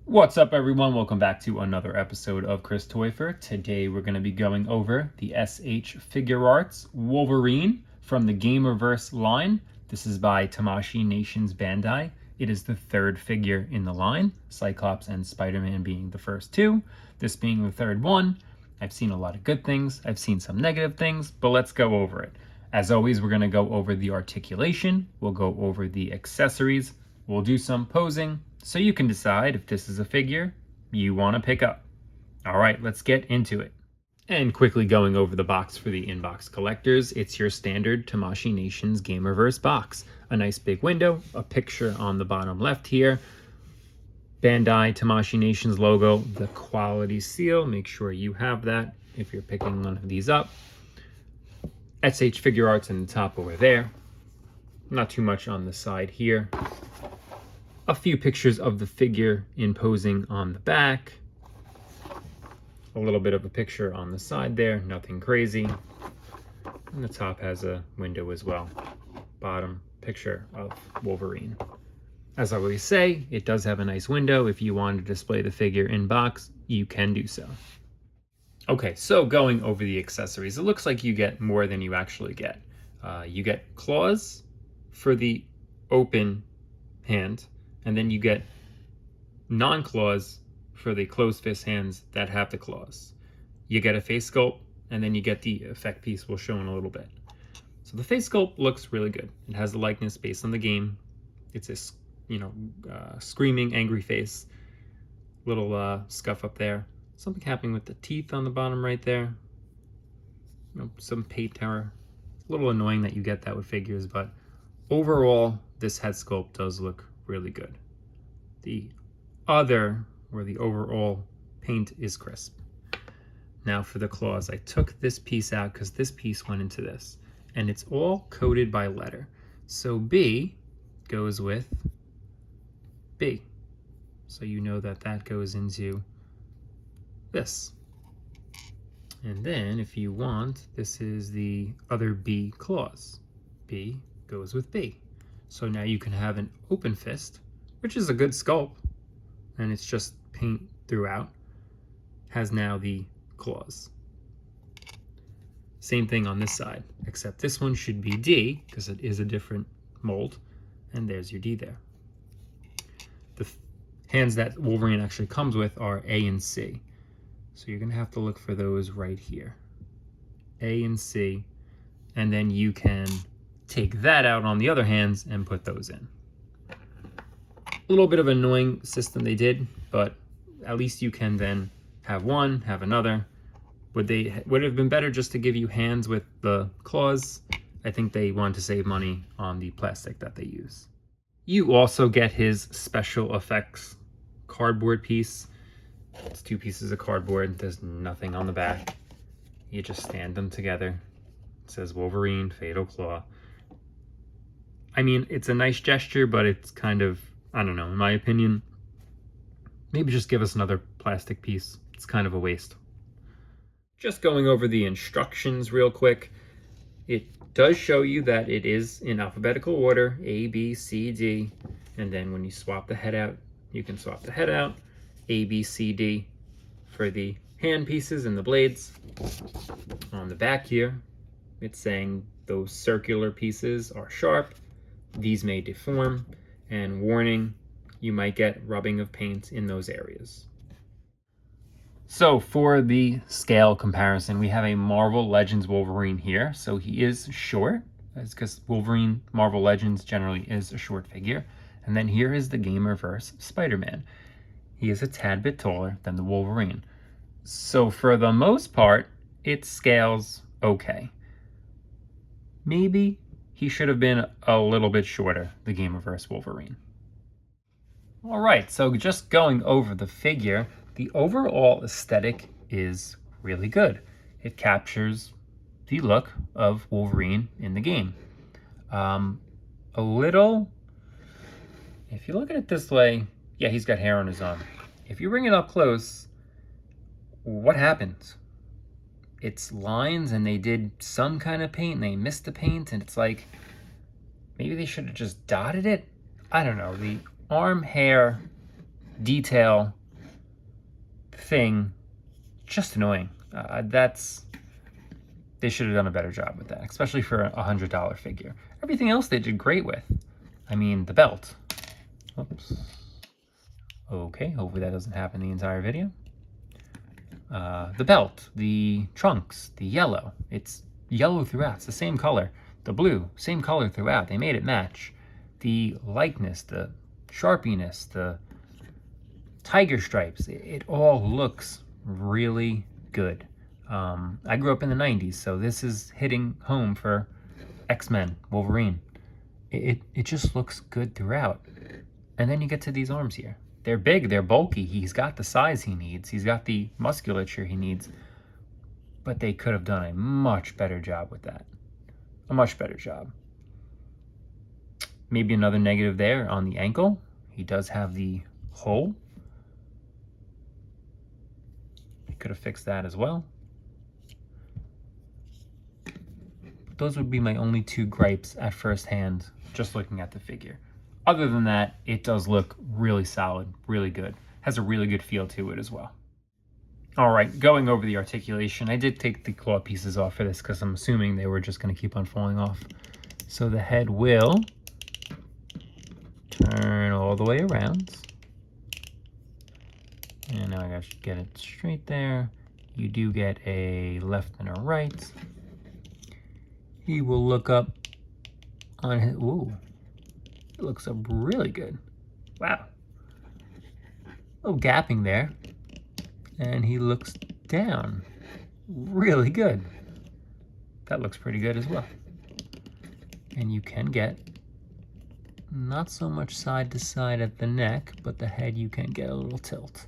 What's up, everyone? Welcome back to another episode of Chris Toyfer. Today we're going to be going over the SH Figuarts Wolverine from the Gamerverse line. This is by Tamashii Nations Bandai. It is the third figure in the line, Cyclops and Spider-Man being the first two, this being the third one. I've seen a lot of good things, I've seen some negative things, but let's go over it. As always, we're going to go over the articulation, we'll go over the accessories, we'll do some posing, so you can decide if this is a figure you want to pick up. All right, let's get into it. And quickly going over the box for the inbox collectors, it's your standard Tamashii Nations Gamerverse box. A nice big window, a picture on the bottom left here, Bandai Tamashii Nations logo, the quality seal, make sure you have that if you're picking one of these up. SH Figuarts in the top over there. Not too much on the side here. A few pictures of the figure in posing on the back. A little bit of a picture on the side there, nothing crazy. And the top has a window as well. Bottom picture of Wolverine. As I always say, it does have a nice window. If you want to display the figure in box, you can do so. Okay, so going over the accessories, it looks like you get more than you actually get. You get claws for the open hand, and then you get non-claws for the closed fist hands that have the claws. You get a face sculpt, and then you get the effect piece we'll show in a little bit. So the face sculpt looks really good. It has the likeness based on the game. It's a screaming, angry face. Little scuff up there. Something happening with the teeth on the bottom right there. Some paint error. A little annoying that you get that with figures, but overall, this head sculpt does look really good. The overall paint is crisp. Now for the claws, I took this piece out because this piece went into this, and it's all coded by letter. So B goes with B. So you know that goes into this. And then if you want, this is the other B claws. B goes with B. So now you can have an open fist, which is a good sculpt, and it's just paint throughout, has now the claws. Same thing on this side, except this one should be D, because it is a different mold, and there's your D there. The hands that Wolverine actually comes with are A and C, so you're gonna have to look for those right here. A and C, and then you can take that out on the other hands and put those in. A little bit of an annoying system they did, but at least you can then have one, have another. Would it have been better just to give you hands with the claws? I think they wanted to save money on the plastic that they use. You also get his special effects cardboard piece. It's two pieces of cardboard. There's nothing on the back. You just stand them together. It says Wolverine, Fatal Claw. I mean, it's a nice gesture, but it's kind of, I don't know, in my opinion, maybe just give us another plastic piece. It's kind of a waste. Just going over the instructions real quick. It does show you that it is in alphabetical order, A, B, C, D, and then when you swap the head out, you can swap the head out, A, B, C, D for the hand pieces and the blades. On the back here, it's saying those circular pieces are sharp. These may deform, and warning, you might get rubbing of paint in those areas. So for the scale comparison, we have a Marvel Legends Wolverine here. So he is short, because Wolverine Marvel Legends generally is a short figure. And then here is the Gamerverse Spider-Man. He is a tad bit taller than the Wolverine. So for the most part, it scales okay. Maybe he should have been a little bit shorter, the Gamerverse Wolverine. All right, so just going over the figure, the overall aesthetic is really good. It captures the look of Wolverine in the game. A little, if you look at it this way, yeah, he's got hair on his arm. If you bring it up close, what happens? It's lines, and they did some kind of paint, and they missed the paint, and it's like, maybe they should have just dotted it? I don't know. The arm hair detail thing, just annoying. They should have done a better job with that, especially for a $100 figure. Everything else they did great with. I mean, the belt. Oops. Okay, hopefully that doesn't happen the entire video. The belt, the trunks, the yellow. It's yellow throughout. It's the same color. The blue, same color throughout. They made it match. The likeness, the sharpiness, the tiger stripes. It all looks really good. I grew up in the 90s, so this is hitting home for X-Men, Wolverine. It just looks good throughout. And then you get to these arms here. They're big, they're bulky. He's got the size he needs. He's got the musculature he needs. But they could have done a much better job with that. A much better job. Maybe another negative there on the ankle. He does have the hole. They could have fixed that as well. Those would be my only two gripes at first hand, just looking at the figure. Other than that, it does look really solid, really good. Has a really good feel to it as well. All right, going over the articulation, I did take the claw pieces off for this because I'm assuming they were just going to keep on falling off. So the head will turn all the way around. And now I got to get it straight there. You do get a left and a right. He will look up on his, ooh, it looks up really good. Wow. Oh, gapping there. And he looks down. Really good. That looks pretty good as well. And you can get not so much side to side at the neck, but the head you can get a little tilt.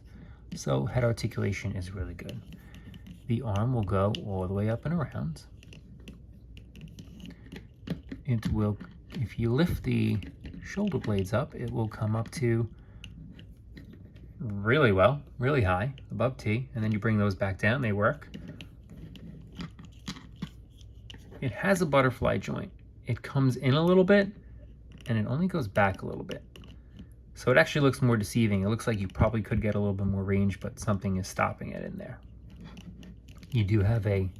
So head articulation is really good. The arm will go all the way up and around. It will, if you lift the shoulder blades up, it will come up to really well, really high, above T, and then you bring those back down, they work. It has a butterfly joint. It comes in a little bit, and it only goes back a little bit. So it actually looks more deceiving. It looks like you probably could get a little bit more range, but something is stopping it in there. You do have a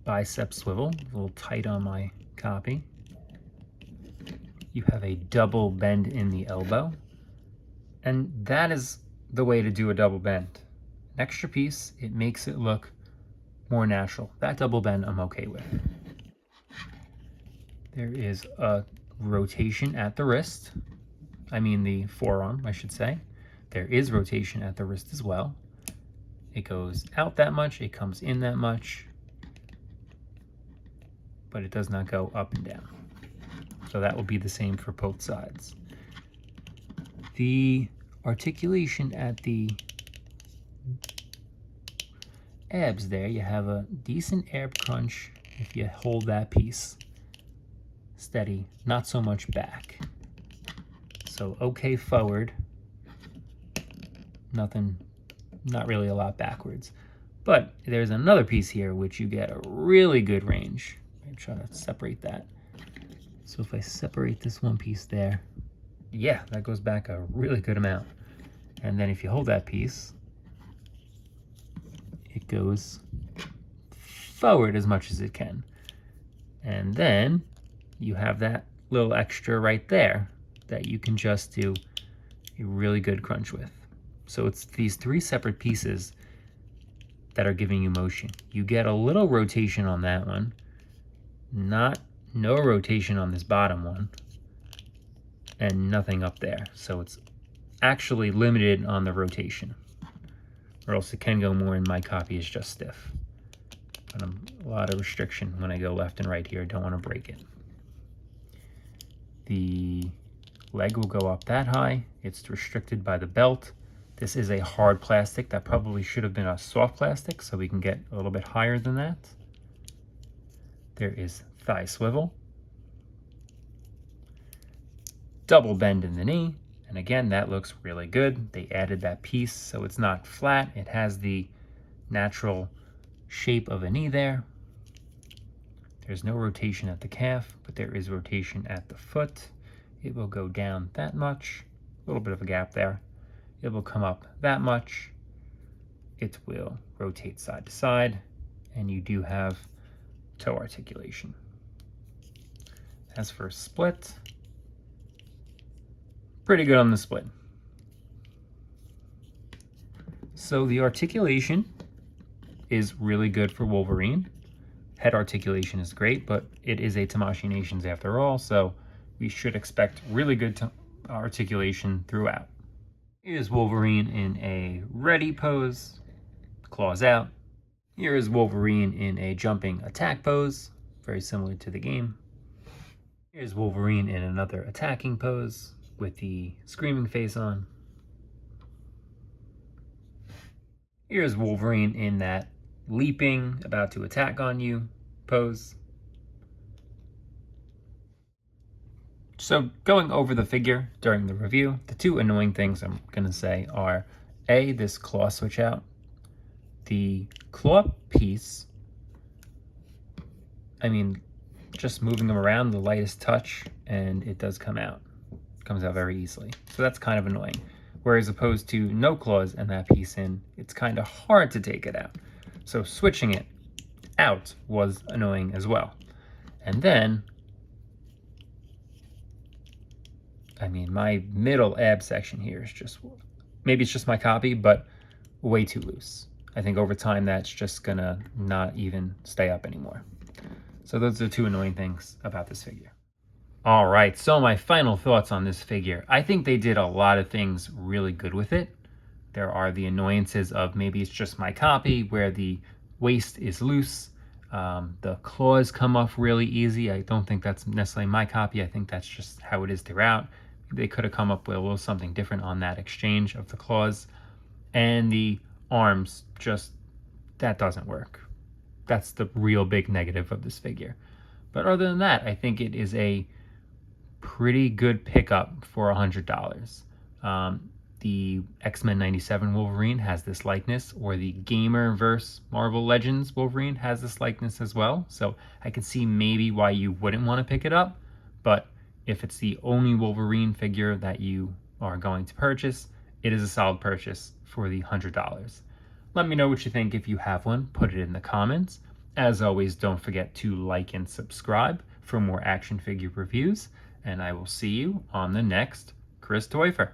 bicep swivel, a little tight on my copy. You have a double bend in the elbow. And that is the way to do a double bend. An extra piece, it makes it look more natural. That double bend I'm okay with. There is a rotation at the wrist. I mean the forearm, I should say. There is rotation at the wrist as well. It goes out that much, it comes in that much, but it does not go up and down. So that will be the same for both sides. The articulation at the abs there, you have a decent ab crunch if you hold that piece steady, not so much back. So okay forward, nothing, not really a lot backwards. But there's another piece here which you get a really good range. I'm trying to separate that. So if I separate this one piece there, yeah, that goes back a really good amount. And then if you hold that piece, it goes forward as much as it can. And then you have that little extra right there that you can just do a really good crunch with. So it's these three separate pieces that are giving you motion. You get a little rotation on that one, no rotation on this bottom one, and nothing up there. So it's actually limited on the rotation, or else it can go more, and my copy is just stiff. But a lot of restriction when I go left and right here. Don't want to break it. The leg will go up that high. It's restricted by the belt. This is a hard plastic. That probably should have been a soft plastic, so we can get a little bit higher than that. There is thigh swivel. Double bend in the knee. And again, that looks really good. They added that piece so it's not flat. It has the natural shape of a knee there. There's no rotation at the calf, but there is rotation at the foot. It will go down that much. little bit of a gap there. It will come up that much. It will rotate side to side, and you do have toe articulation. As for split, pretty good on the split. So the articulation is really good for Wolverine. Head articulation is great, but it is a Tamashii Nations after all, so we should expect really good articulation throughout. Here's Wolverine in a ready pose, claws out. Here is Wolverine in a jumping attack pose, very similar to the game. Here's Wolverine in another attacking pose with the screaming face on. Here's Wolverine in that leaping, about to attack on you pose. So going over the figure during the review, the two annoying things I'm going to say are A, this claw switch out. The claw piece, I mean, just moving them around, the lightest touch, and it does come out. It comes out very easily. So that's kind of annoying. Whereas opposed to no claws and that piece in, it's kind of hard to take it out. So switching it out was annoying as well. And then, I mean, my middle ab section here is just, maybe it's just my copy, but way too loose. I think over time that's just gonna not even stay up anymore. So those are the two annoying things about this figure. All right, so my final thoughts on this figure. I think they did a lot of things really good with it. There are the annoyances of maybe it's just my copy where the waist is loose. The claws come off really easy. I don't think that's necessarily my copy. I think that's just how it is throughout. They could have come up with a little something different on that exchange of the claws. And the arms, just, that doesn't work. That's the real big negative of this figure. But other than that, I think it is a pretty good pickup for $100. The X-Men 97 Wolverine has this likeness, or the Gamerverse Marvel Legends Wolverine has this likeness as well. So I can see maybe why you wouldn't want to pick it up. But if it's the only Wolverine figure that you are going to purchase, it is a solid purchase for the $100. Let me know what you think if you have one. Put it in the comments. As always, don't forget to like and subscribe for more action figure reviews. And I will see you on the next Chris Toyfer.